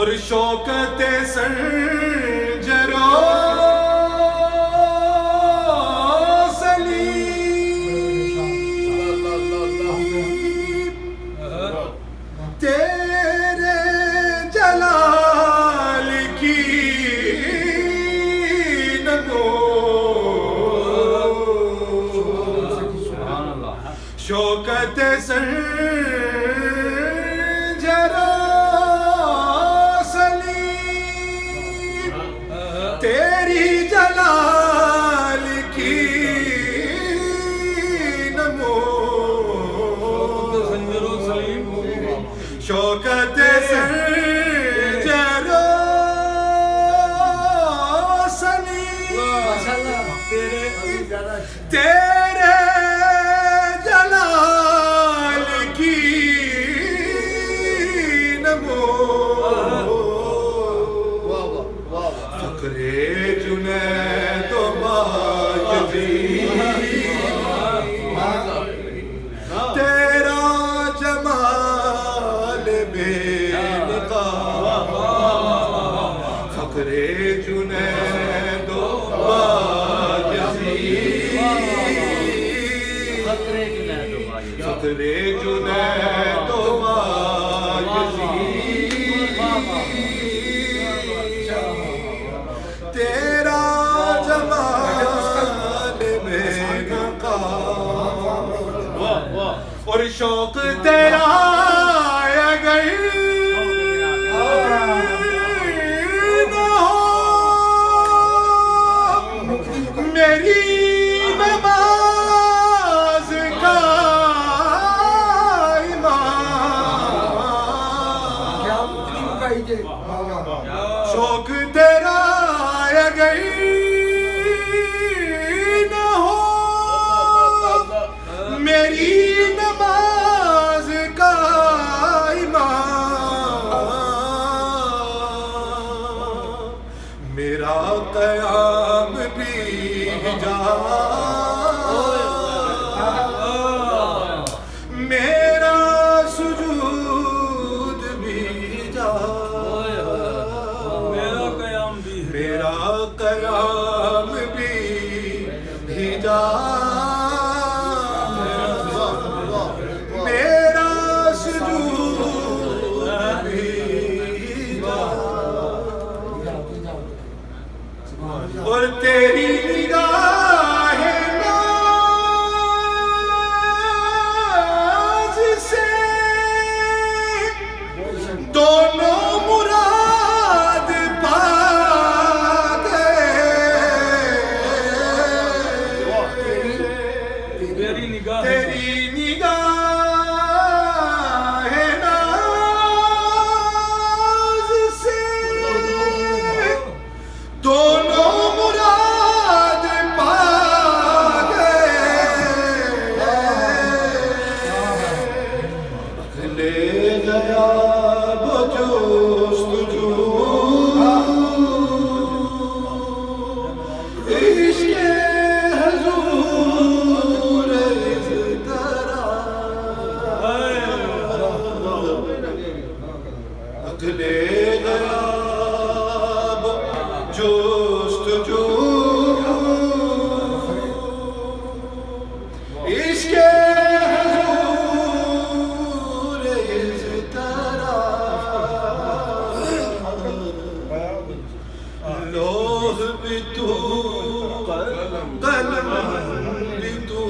اور شوکت سنجرو تیرے جلال کی نگو شوکت سنجرو سلیم تیری جلال کی نمو شوکت سنجرو سلیم تیرے جلال کی نمو فقر جنید و بایزید تیرا جمال بے نقاب فقر جنید و بایزید فقر جنید و بایزید تیرا جمال بے نقاب اور شوق تیرا اگر نہ ہو میری نماز کا شوق تیرا اگر نہ ہو میری نماز کا امام میرا قیام بھی جا میرا سجود بھی جا میرا قیام بھی جا میرا سجود بھی جا اور تیری نگاہ ناز سے دونوں مراد پا گئے تیری نگاہ ناز سے دونوں مراد پا گئے اکھلے گیا وہ جستجو عشق حضور اس طرح اکھلے گیا وہ جستجو عشق حضور اس طرح لوح بھی تو قلم بھی تو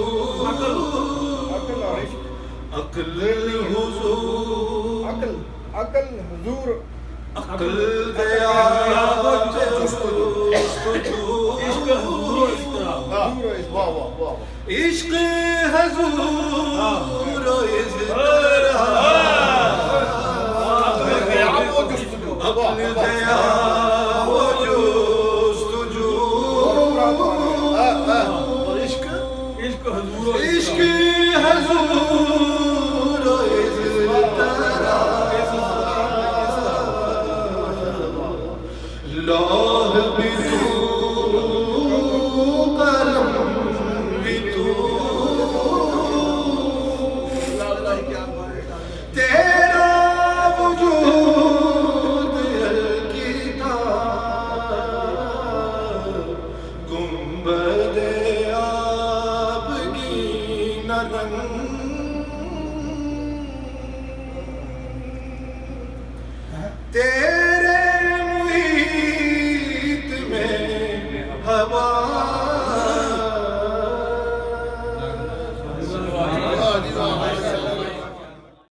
عقل حضور عقل گیا عشق حضور اس طرح عقل گیا وہ جستجو عشق حضور اس طرح لوح بھی تو قلم بھی تو تیرا وجود رنگ